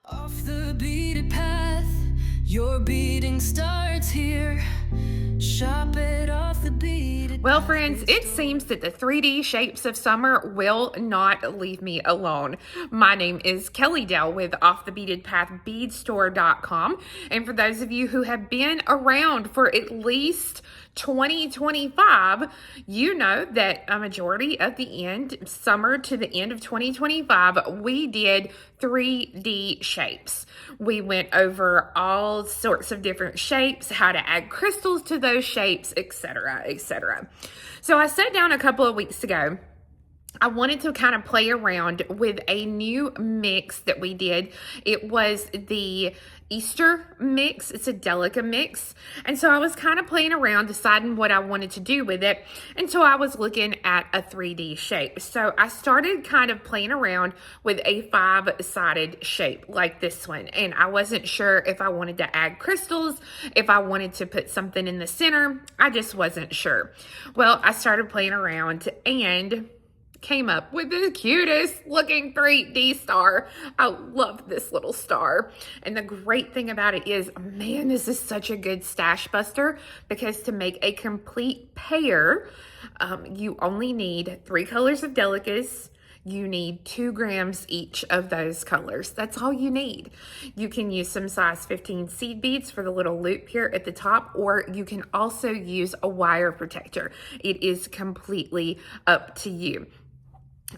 Off the beaded path, your beading starts here. Shop it off the beaded Well, path, friends, bead it store. seems that the 3D shapes of summer will not leave me alone. My name is Kelly Dell with Off the Beaded Path beadstore.com. And for those of you who have been around for at least 2025, you know that a majority of the summer to the end of 2025, we did 3D shapes. We went over all sorts of different shapes, how to add crystals to those shapes, etc., etc. So I sat down a couple of weeks ago. I wanted to kind of play around with a new mix that we did. It was the Easter mix. It's a Delica mix. And so I was kind of playing around, deciding what I wanted to do with it. And so I was looking at a 3D shape. So I started kind of playing around with a 5-sided shape like this one. And I wasn't sure if I wanted to add crystals, if I wanted to put something in the center. I just wasn't sure. Well, I started playing around and came up with the cutest looking 3D star. I love this little star. And the great thing about it is, man, this is such a good stash buster, because to make a complete pair, you only need 3 colors of Delicas. You need 2 grams each of those colors. That's all you need. You can use some size 15 seed beads for the little loop here at the top, or you can also use a wire protector. It is completely up to you.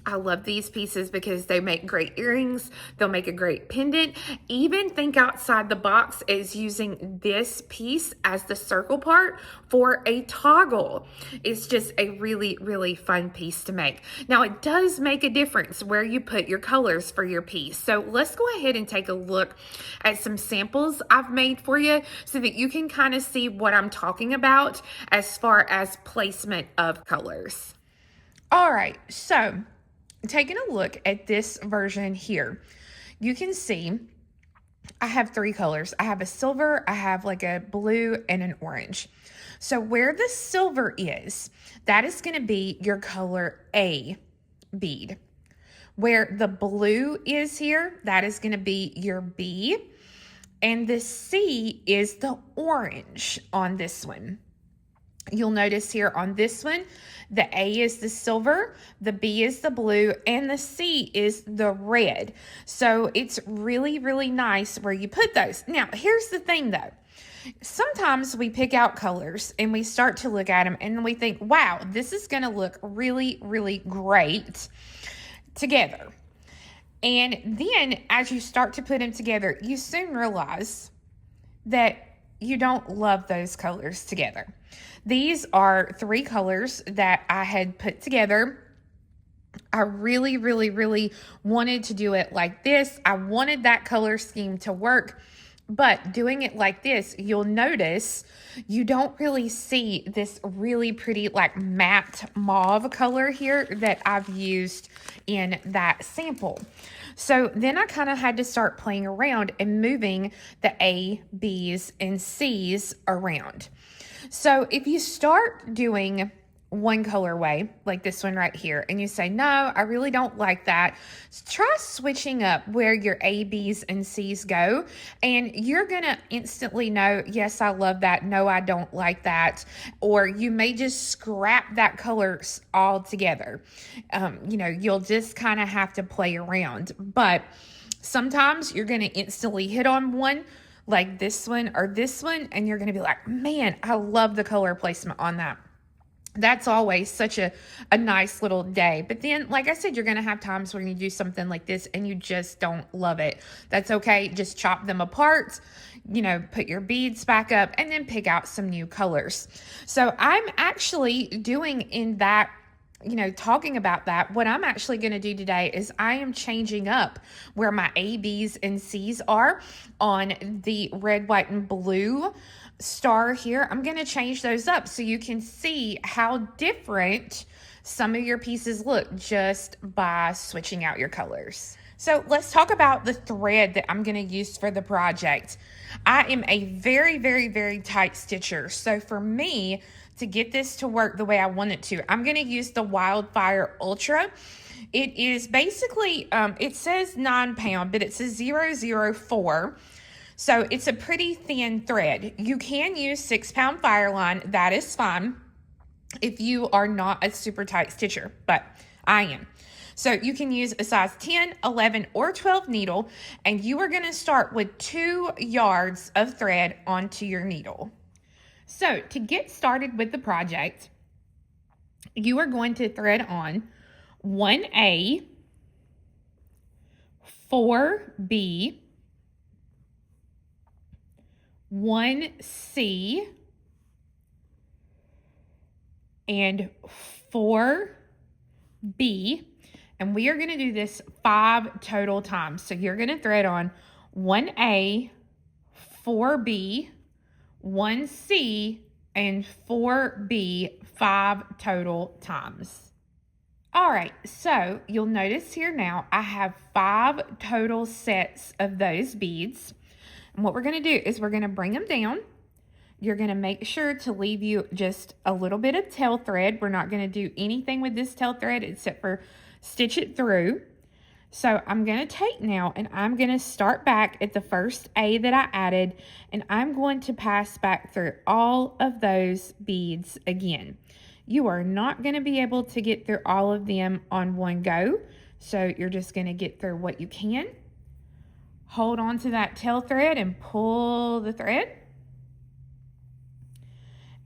I love these pieces because they make great earrings. They'll make a great pendant. Even think outside the box as using this piece as the circle part for a toggle. It's just a really, really fun piece to make. Now, it does make a difference where you put your colors for your piece. So let's go ahead and take a look at some samples I've made for you so that you can kind of see what I'm talking about as far as placement of colors. All right, so taking a look at this version here, you can see I have 3 colors. I have a silver, I have like a blue, and an orange. So where the silver is, that is going to be your color A bead. Where the blue is here, that is going to be your B. And the C is the orange on this one. You'll notice here on this one, the A is the silver, the B is the blue, and the C is the red. So it's really, really nice where you put those. Now, here's the thing though. Sometimes we pick out colors and we start to look at them and we think, wow, this is going to look really, really great together. And then as you start to put them together, you soon realize that you don't love those colors together. These are 3 colors that I had put together. I really, really, really wanted to do it like this. I wanted that color scheme to work, but doing it like this, you'll notice you don't really see this really pretty like matte mauve color here that I've used in that sample. So then I kind of had to start playing around and moving the A, B's, and C's around. So if you start doing one colorway, like this one right here, and you say, no, I really don't like that, try switching up where your A, B's, and C's go, and you're going to instantly know, yes, I love that, no, I don't like that, or you may just scrap that color altogether. You'll just kind of have to play around, but sometimes you're going to instantly hit on one, like this one or this one, and you're going to be like, man, I love the color placement on that. That's always such a nice little day. But then, like I said, you're going to have times when you do something like this and you just don't love it. That's okay. Just chop them apart, put your beads back up, and then pick out some new colors. So I'm actually doing in that, talking about that, what I'm actually going to do today is I am changing up where my A, B's, and C's are on the red, white, and blue star here. I'm going to change those up so you can see how different some of your pieces look just by switching out your colors. So let's talk about the thread that I'm going to use for the project. I am a very, very, very tight stitcher. So for me to get this to work the way I want it to, I'm going to use the WildFire Ultra. It is basically, it says 9 pound, but it's a 004. So it's a pretty thin thread. You can use 6 pound FireLine. That is fine if you are not a super tight stitcher, but I am. So you can use a size 10, 11, or 12 needle, and you are going to start with 2 yards of thread onto your needle. So to get started with the project, you are going to thread on 1A, 4B, 1C, and 4B. And we are going to do this 5 total times. So you're going to thread on 1A, 4B, 1C, and 4B 5 total times. All right, so you'll notice here now I have 5 total sets of those beads. And what we're going to do is we're going to bring them down. You're going to make sure to leave you just a little bit of tail thread. We're not going to do anything with this tail thread except for stitch it through. So I'm going to take now and I'm going to start back at the first A that I added, and I'm going to pass back through all of those beads again. You are not going to be able to get through all of them on one go, so you're just going to get through what you can. Hold on to that tail thread and pull the thread.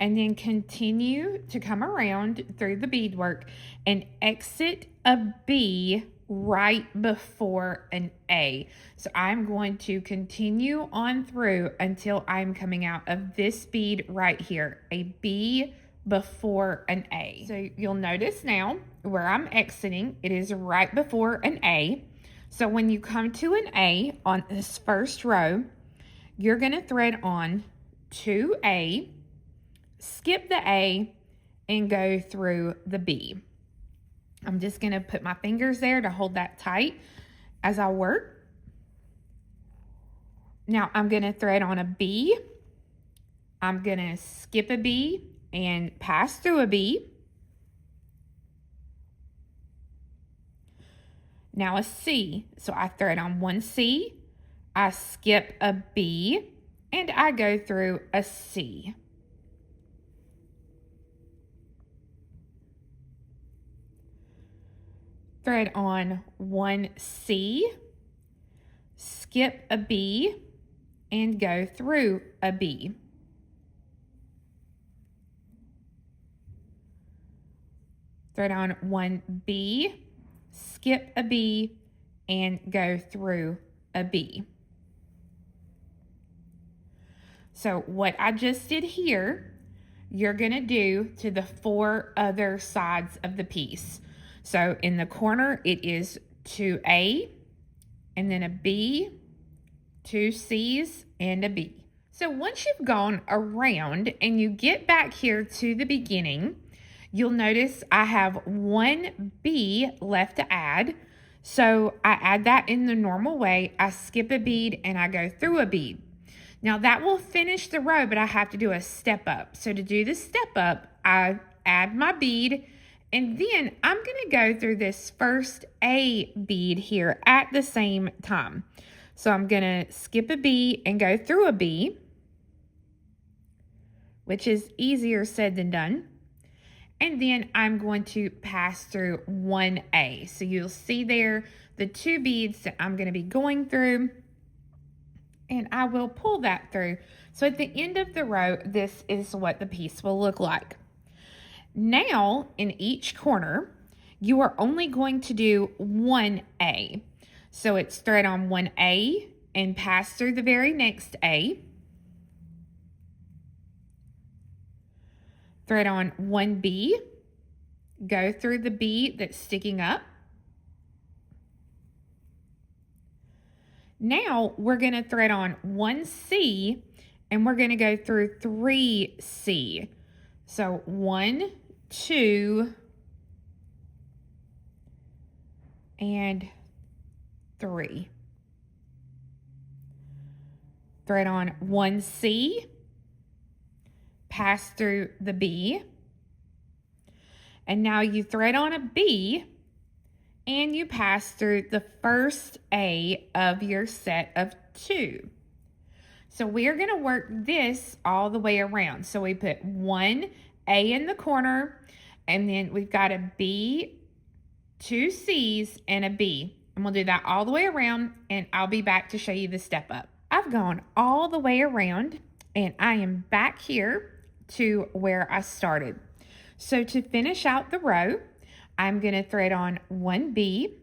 And then continue to come around through the beadwork and exit a B right before an A. So I'm going to continue on through until I'm coming out of this bead right here, a B before an A. So you'll notice now where I'm exiting, it is right before an A. So when you come to an A on this first row, you're going to thread on 2A, skip the A, and go through the B. I'm just going to put my fingers there to hold that tight as I work. Now I'm going to thread on a B. I'm going to skip a B and pass through a B. Now a C. So I thread on one C, I skip a B, and I go through a C. Thread on 1C, skip a B, and go through a B. Thread on 1B, skip a B, and go through a B. So what I just did here, you're going to do to the 4 other sides of the piece. So in the corner, it is 2A, and then a B, 2 C's, and a B. So once you've gone around and you get back here to the beginning, you'll notice I have 1 B left to add. So I add that in the normal way. I skip a bead and I go through a bead. Now that will finish the row, but I have to do a step up. So to do the step up, I add my bead, and then I'm going to go through this first A bead here at the same time. So I'm going to skip a B and go through a B, which is easier said than done. And then I'm going to pass through 1A. So you'll see there the 2 beads that I'm going to be going through, and I will pull that through. So at the end of the row, this is what the piece will look like. Now, in each corner, you are only going to do 1A. So it's thread on 1A and pass through the very next A. Thread on 1B, go through the B that's sticking up. Now we're going to thread on 1C and we're going to go through 3C. So 1, 2, and 3. Thread on 1C, pass through the B, and now you thread on a B and you pass through the first A of your set of 2. So we're going to work this all the way around. So we put one A in the corner, and then we've got a B, 2 C's, and a B. And we'll do that all the way around, and I'll be back to show you the step up. I've gone all the way around, and I am back here to where I started. So to finish out the row, I'm going to thread on 1 B,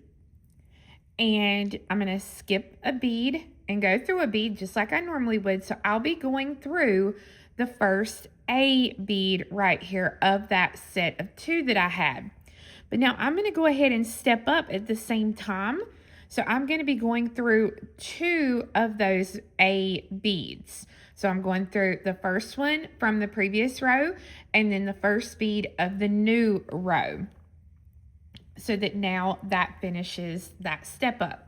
and I'm going to skip a bead and go through a bead just like I normally would. So I'll be going through the first A bead right here of that set of 2 that I had. But now I'm going to go ahead and step up at the same time. So I'm going to be going through 2 of those A beads. So I'm going through the first one from the previous row and then the first bead of the new row. So that now that finishes that step up.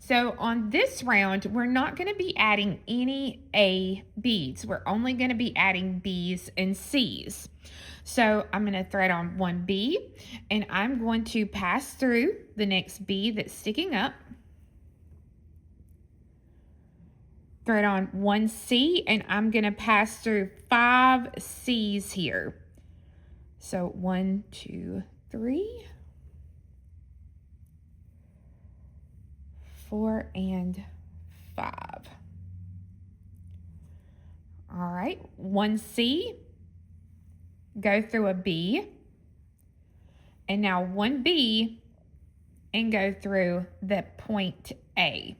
So on this round, we're not going to be adding any A beads. We're only going to be adding B's and C's. So I'm going to thread on 1 B, and I'm going to pass through the next B that's sticking up. Thread on 1 C, and I'm going to pass through 5 C's here. So 1, 2, 3, 4, and 5. All right, 1 C, go through a B, and now 1 B, and go through the point A.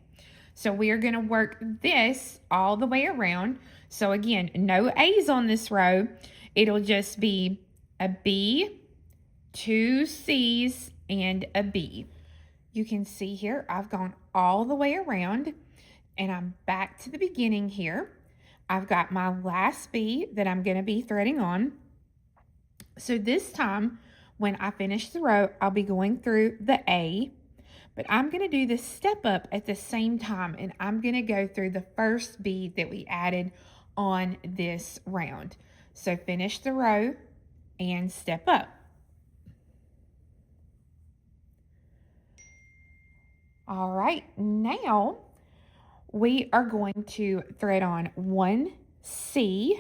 So we are going to work this all the way around. So again, no A's on this row. It'll just be a B, 2 C's, and a B. You can see here, I've gone all the way around, and I'm back to the beginning here. I've got my last B that I'm going to be threading on. So this time, when I finish the row, I'll be going through the A, but I'm going to do the step up at the same time, and I'm going to go through the first bead that we added on this round. So finish the row and step up. All right, now we are going to thread on 1 C,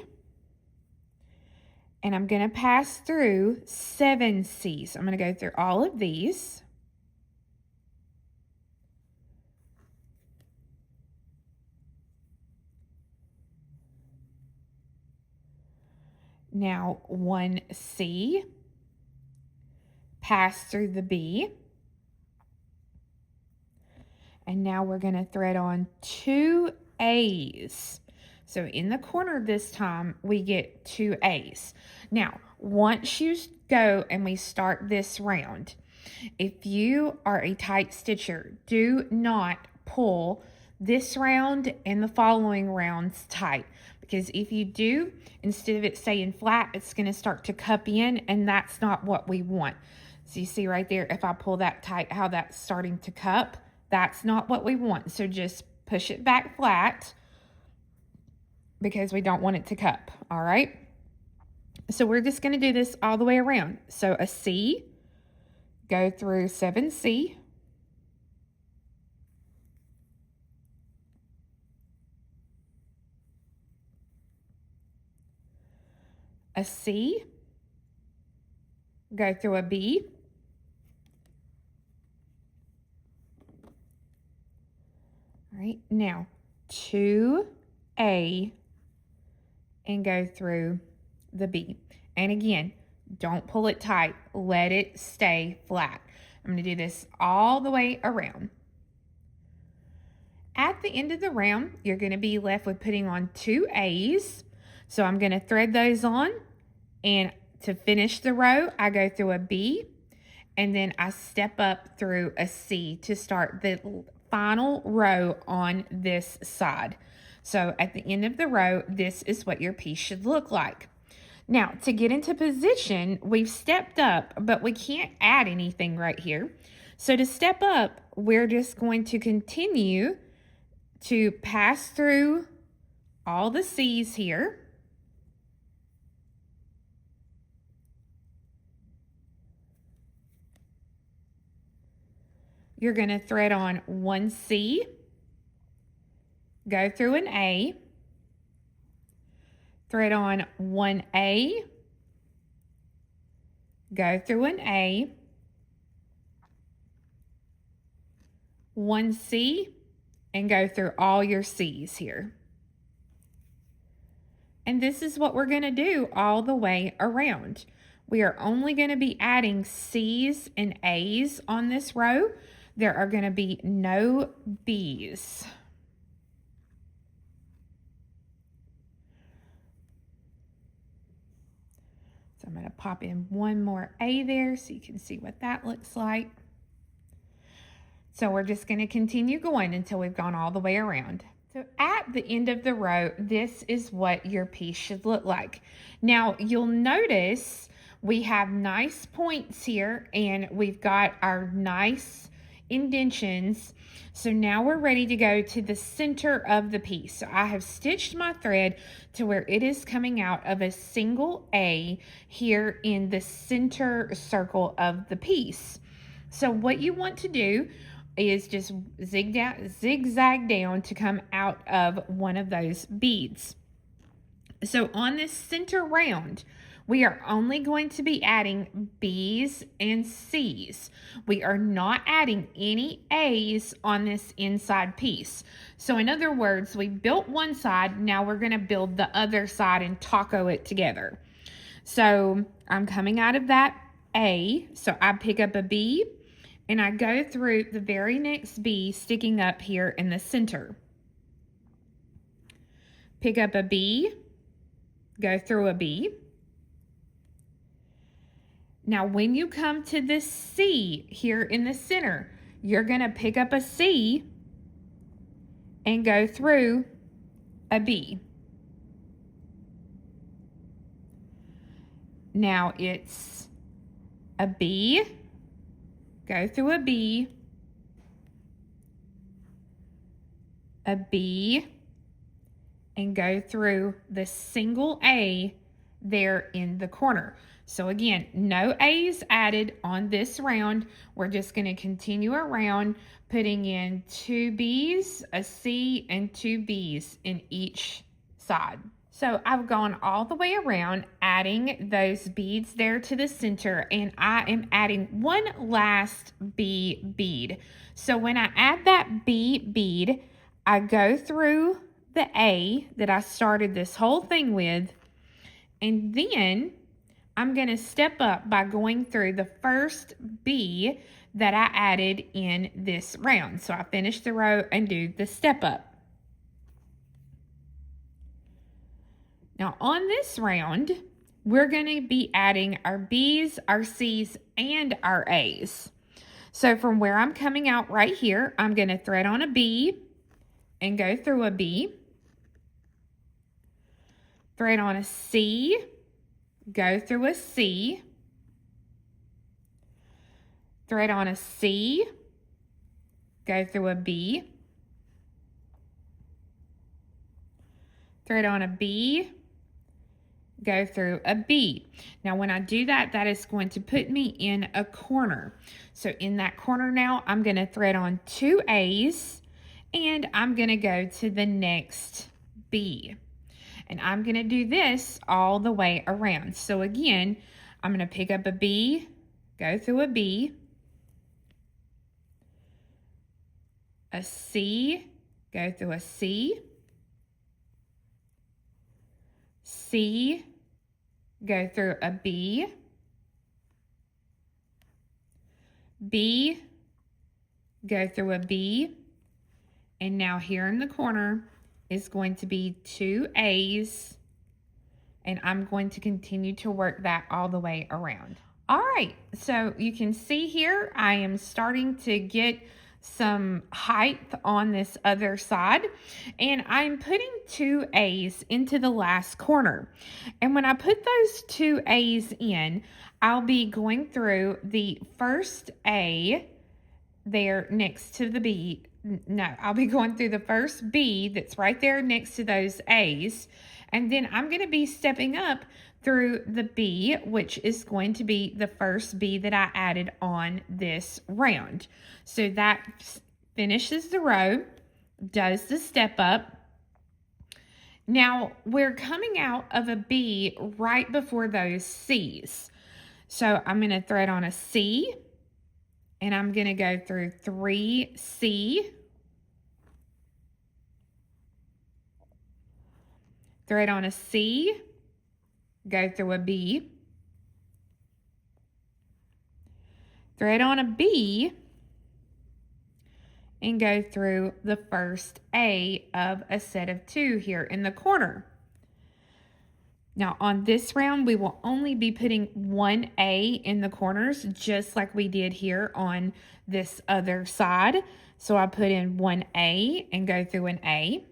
and I'm going to pass through 7 C's. I'm going to go through all of these. Now 1 C, pass through the B. And now we're going to thread on 2 A's. So in the corner this time, we get 2 A's. Now, once you go and we start this round, if you are a tight stitcher, do not pull this round and the following rounds tight. Because if you do, instead of it staying flat, it's going to start to cup in, and that's not what we want. So you see right there, if I pull that tight, how that's starting to cup. That's not what we want. So just push it back flat because we don't want it to cup. All right. So we're just going to do this all the way around. So a C, go through 7 C. A C, go through a B. All right, now 2A, and go through the B. And again, don't pull it tight. Let it stay flat. I'm going to do this all the way around. At the end of the round, you're going to be left with putting on 2 A's. So I'm going to thread those on, and to finish the row, I go through a B, and then I step up through a C to start the final row on this side. So at the end of the row, this is what your piece should look like. Now, to get into position, we've stepped up, but we can't add anything right here. So to step up, we're just going to continue to pass through all the C's here. you're going to thread on 1 C, go through an A, thread on 1 A, go through an A, 1 C, and go through all your C's here. And this is what we're going to do all the way around. We are only going to be adding C's and A's on this row. There are going to be no B's. So I'm going to pop in one more A there so you can see what that looks like. So we're just going to continue going until we've gone all the way around. So at the end of the row, this is what your piece should look like. Now you'll notice we have nice points here and we've got our nice indentions. So now we're ready to go to the center of the piece. So I have stitched my thread to where it is coming out of a single A here in the center circle of the piece. So what you want to do is just zigzag down to come out of one of those beads. So on this center round, we are only going to be adding B's and C's. We are not adding any A's on this inside piece. So in other words, we built one side, now we're going to build the other side and taco it together. So I'm coming out of that A, so I pick up a B, and I go through the very next B sticking up here in the center. Pick up a B, go through a B. Now when you come to this C here in the center, you're going to pick up a C and go through a B. Now it's a B, go through a B, a B, and go through the single A there in the corner. So again, no A's added on this round. We're just going to continue around putting in 2 B's, a C, and 2 B's in each side. So I've gone all the way around adding those beads there to the center, and I am adding one last B bead. So when I add that B bead, I go through the A that I started this whole thing with, and then I'm going to step up by going through the first B that I added in this round. So I finish the row and do the step up. Now on this round, we're going to be adding our B's, our C's, and our A's. So from where I'm coming out right here, I'm going to thread on a B and go through a B. Thread on a C, go through a C, thread on a C, go through a B, thread on a B, go through a B. Now when I do that, that is going to put me in a corner. So in that corner now, I'm going to thread on 2 A's and I'm going to go to the next B. And I'm going to do this all the way around. So again, I'm going to pick up a B, go through a B, a C, go through a C, C, go through a B, B, go through a B, and now here in the corner is going to be 2 A's, and I'm going to continue to work that all the way around. All right, so you can see here I am starting to get some height on this other side, and I'm putting 2 A's into the last corner. And when I put those 2 A's in, I'll be going through the first A there next to the B. No, I'll be going through the first B that's right there next to those A's, and then I'm going to be stepping up through the B, which is going to be the first B that I added on this round. So that finishes the row, does the step up. Now we're coming out of a B right before those C's. So I'm going to thread on a C, and I'm going to go through 3 C, thread on a C, go through a B, thread on a B, and go through the first A of a set of 2 here in the corner. Now on this round, we will only be putting 1 A in the corners, just like we did here on this other side. So I put in 1 A and go through an A.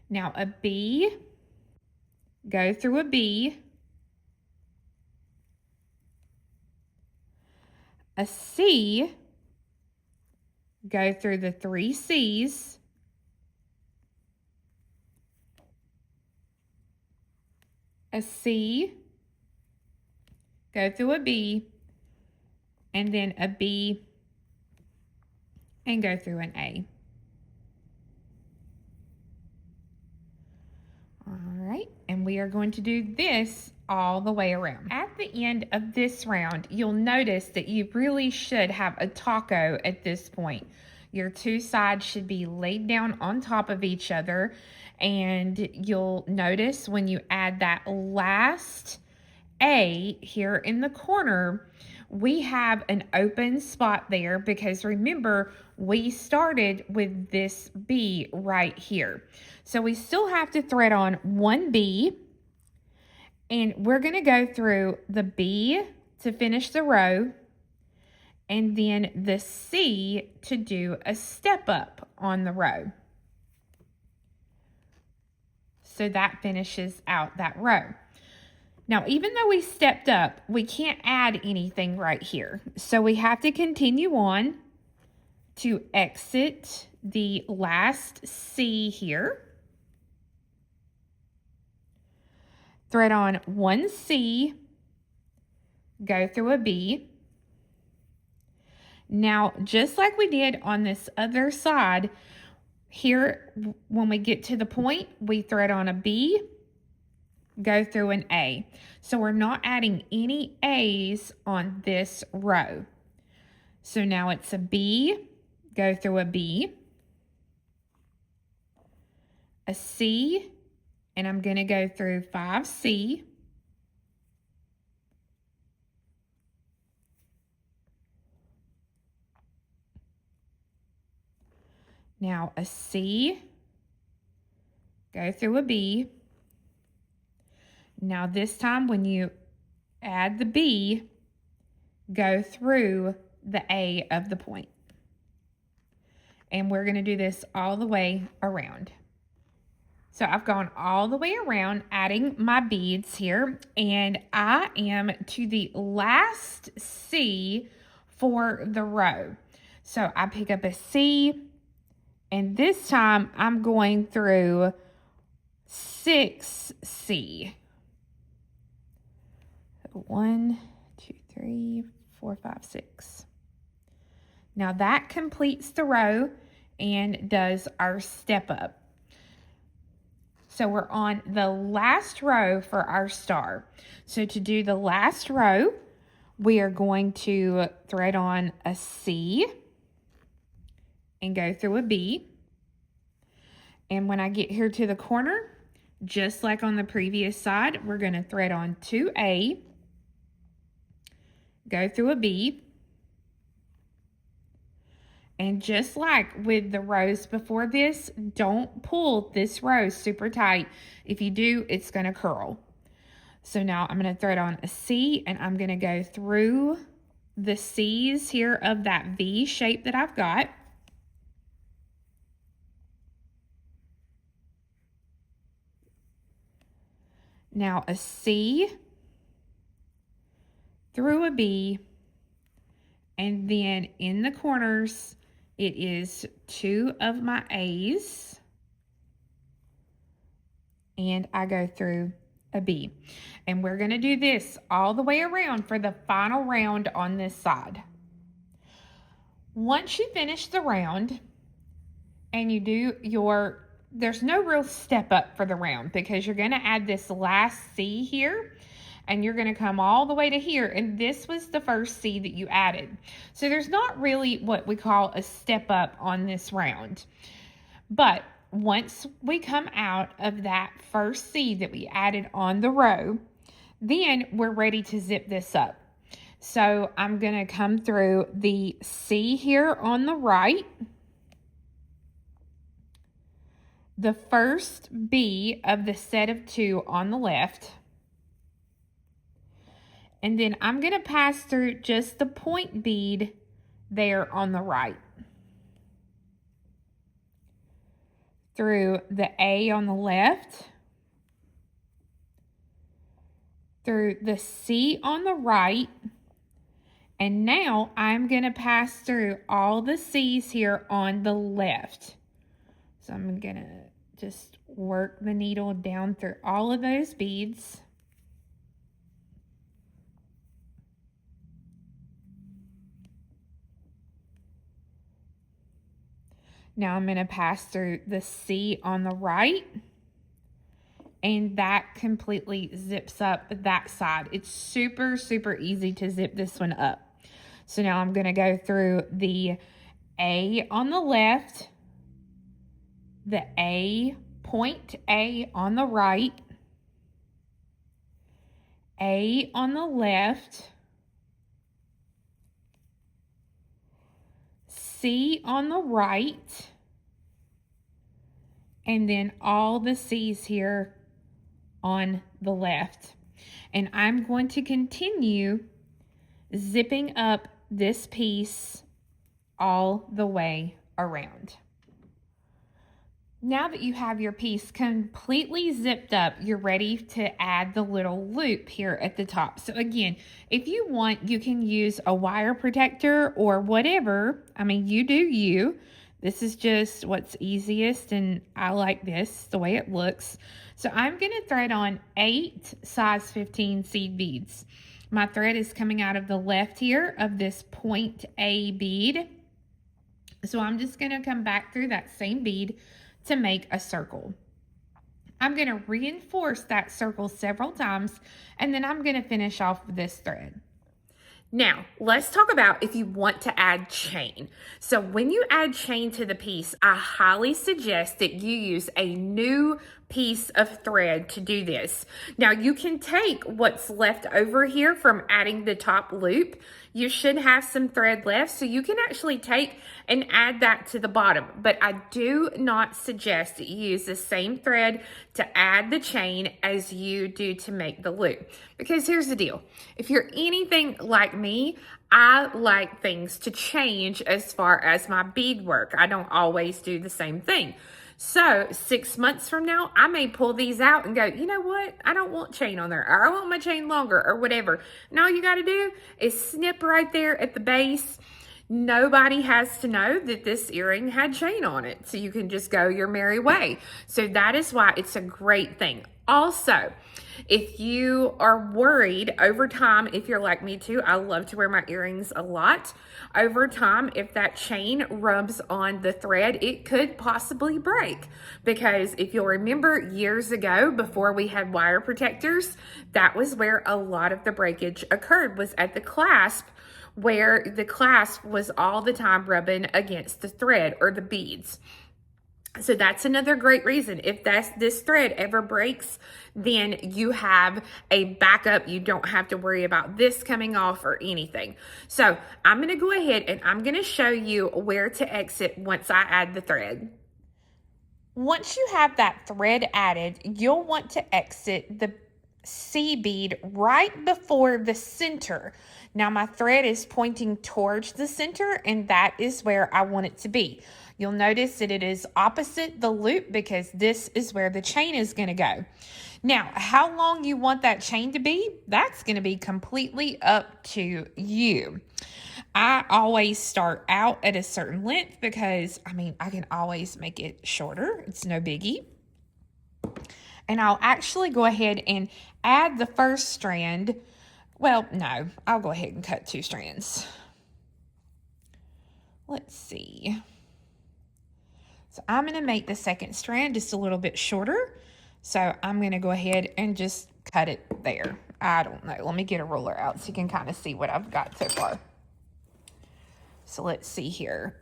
Now a B, go through a B, a C, go through the 3 C's, a C, go through a B, and then a B, and go through an A. All right, and we are going to do this all the way around. At the end of this round, you'll notice that you really should have a taco at this point. Your 2 sides should be laid down on top of each other, and you'll notice when you add that last A here in the corner, we have an open spot there because remember, we started with this B right here. So we still have to thread on 1 B, and we're going to go through the B to finish the row, and then the C to do a step up on the row. So that finishes out that row. Now, even though we stepped up, we can't add anything right here. So we have to continue on to exit the last C here. Thread on 1 C, go through a B. Now, just like we did on this other side, here when we get to the point, we thread on a B, go through an A. So we're not adding any A's on this row. So now it's a B, go through a B, a C, and I'm going to go through 5 C, now a C, go through a B. Now this time when you add the B, go through the A of the point. And we're going to do this all the way around. So I've gone all the way around adding my beads here, and I am to the last C for the row. So I pick up a C, and this time I'm going through 6 C. 1, 2, 3, 4, 5, 6. Now that completes the row and does our step up. So we're on the last row for our star. So to do the last row, we are going to thread on a C and go through a B. And when I get here to the corner, just like on the previous side, we're going to thread on 2A, go through a B. And just like with the rows before this, don't pull this row super tight. If you do, it's going to curl. So now I'm going to thread on a C, and I'm going to go through the C's here of that V shape that I've got. Now a C, through a B, and then in the corners, it is 2 of my A's and I go through a bead. And we're going to do this all the way around for the final round on this side. Once you finish the round and you do your, there's no real step up for the round because you're going to add this last C here and you're going to come all the way to here, and this was the first C that you added. So there's not really what we call a step up on this round. But once we come out of that first C that we added on the row, then we're ready to zip this up. So I'm going to come through the C here on the right, the first B of the set of 2 on the left, and then I'm going to pass through just the point bead there on the right, through the A on the left, through the C on the right, and now I'm going to pass through all the C's here on the left. So I'm going to just work the needle down through all of those beads. Now I'm going to pass through the C on the right, and that completely zips up that side. It's super, super easy to zip this one up. So now I'm going to go through the A on the left, the A, point A on the right, A on the left, C on the right, and then all the C's here on the left. And I'm going to continue zipping up this piece all the way around. Now that you have your piece completely zipped up, you're ready to add the little loop here at the top. So again, if you want, you can use a wire protector or whatever. I mean, you do you. This is just what's easiest, and I like this, the way it looks. So I'm going to thread on 8 size 15 seed beads. My thread is coming out of the left here of this point A bead. So I'm just going to come back through that same bead to make a circle. I'm going to reinforce that circle several times, and then I'm going to finish off with this thread. Now, let's talk about if you want to add chain. So when you add chain to the piece, I highly suggest that you use a new piece of thread to do this. Now, you can take what's left over here from adding the top loop. You should have some thread left, so you can actually take and add that to the bottom. But I do not suggest that you use the same thread to add the chain as you do to make the loop. Because here's the deal. If you're anything like me, I like things to change as far as my beadwork. I don't always do the same thing. So 6 months from now, I may pull these out and go, you know what? I don't want chain on there, or I want my chain longer, or whatever. And all you got to do is snip right there at the base. Nobody has to know that this earring had chain on it. So you can just go your merry way. So that is why it's a great thing. Also, if you are worried over time, if you're like me too, I love to wear my earrings a lot. Over time, if that chain rubs on the thread, it could possibly break. Because if you'll remember years ago, before we had wire protectors, that was where a lot of the breakage occurred, was at the clasp, where the clasp was all the time rubbing against the thread or the beads. So that's another great reason. If this thread ever breaks, then you have a backup. You don't have to worry about this coming off or anything. So I'm going to go ahead and I'm going to show you where to exit once I add the thread. Once you have that thread added, you'll want to exit the C bead right before the center. Now my thread is pointing towards the center, and that is where I want it to be. You'll notice that it is opposite the loop because this is where the chain is going to go. Now, how long you want that chain to be, that's going to be completely up to you. I always start out at a certain length because, I mean, I can always make it shorter. It's no biggie. And I'll actually go ahead and add the first strand. Well, no, I'll go ahead and cut 2 strands. Let's see. So I'm going to make the second strand just a little bit shorter. So I'm going to go ahead and just cut it there. I don't know. Let me get a ruler out so you can kind of see what I've got so far. So let's see here.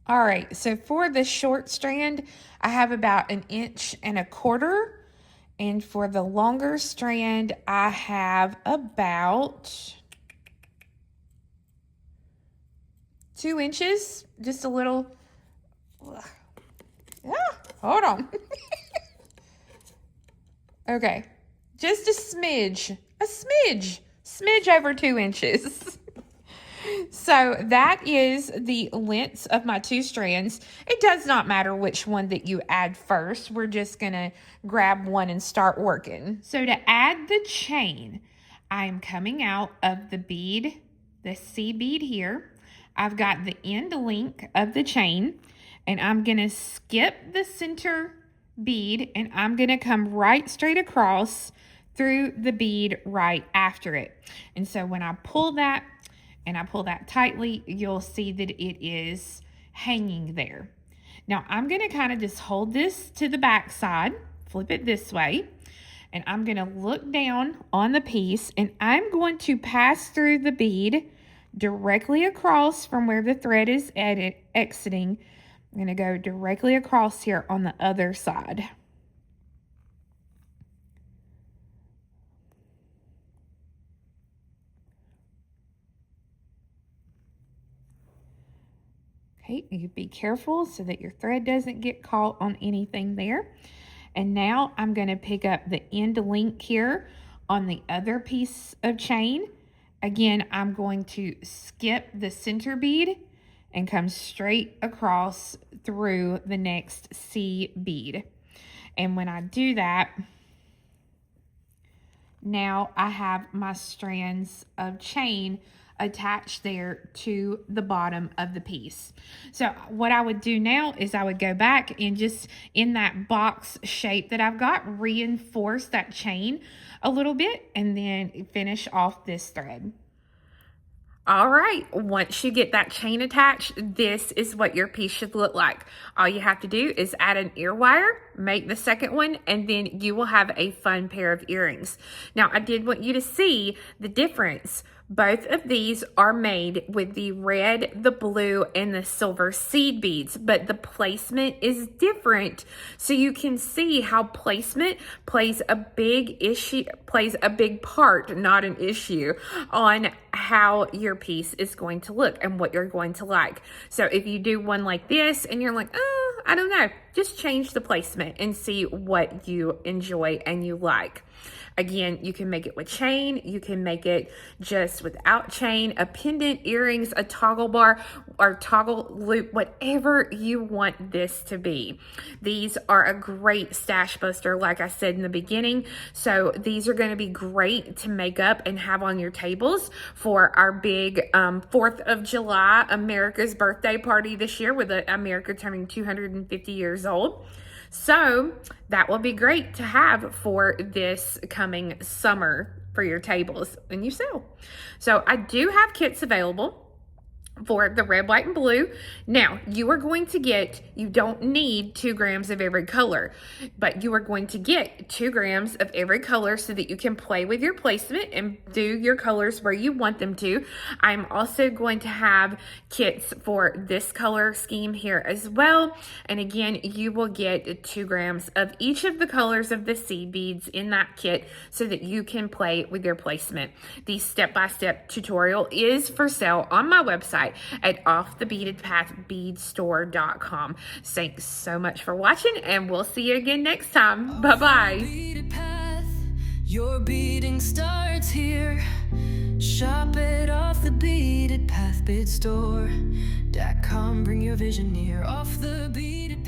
All right, so for the short strand, I have about 1.25 inches. And for the longer strand, I have about 2 inches, just a little. Yeah, hold on. Okay, just a smidge over 2 inches. So that is the lengths of my 2 strands. It does not matter which one that you add first. We're just going to grab one and start working. So to add the chain, I'm coming out of the bead, the C bead here. I've got the end link of the chain, and I'm going to skip the center bead, and I'm going to come right straight across through the bead right after it. And so when I pull that, and I pull that tightly, you'll see that it is hanging there. Now I'm going to kind of just hold this to the back side, flip it this way, and I'm going to look down on the piece, and I'm going to pass through the bead directly across from where the thread is exiting. I'm going to go directly across here on the other side. Okay, you be careful so that your thread doesn't get caught on anything there. And now I'm going to pick up the end link here on the other piece of chain. Again, I'm going to skip the center bead and come straight across through the next C bead. And when I do that, now I have my strands of chain attached there to the bottom of the piece. So what I would do now is I would go back and just in that box shape that I've got, reinforce that chain a little bit and then finish off this thread. All right, once you get that chain attached, this is what your piece should look like. All you have to do is add an ear wire, make the second one, and then you will have a fun pair of earrings. Now, I did want you to see the difference. Both of these are made with the red, the blue, and the silver seed beads, but the placement is different. So you can see how placement plays a big part, not an issue, on how your piece is going to look and what you're going to like. So if you do one like this and you're like, oh, I don't know, just change the placement and see what you enjoy and you like. Again, you can make it with chain, you can make it just without chain, a pendant, earrings, a toggle bar, or toggle loop, whatever you want this to be. These are a great stash buster, like I said in the beginning. So these are going to be great to make up and have on your tables for our big 4th of July, America's birthday party this year, with America turning 250 years old. So that will be great to have for this coming summer for your tables and you sell. So I do have kits available for the red, white, and blue. Now, you are going to get, you don't need 2 grams of every color, but you are going to get 2 grams of every color so that you can play with your placement and do your colors where you want them to. I'm also going to have kits for this color scheme here as well. And again, you will get 2 grams of each of the colors of the seed beads in that kit so that you can play with your placement. The step-by-step tutorial is for sale on my website at offthebeadedpathbeadstore.com. Thanks so much for watching, and we'll see you again next time. Bye-bye. Your beading starts here. Shop it off the beaded path, beadstore.com. Bring your vision near. Off the beaded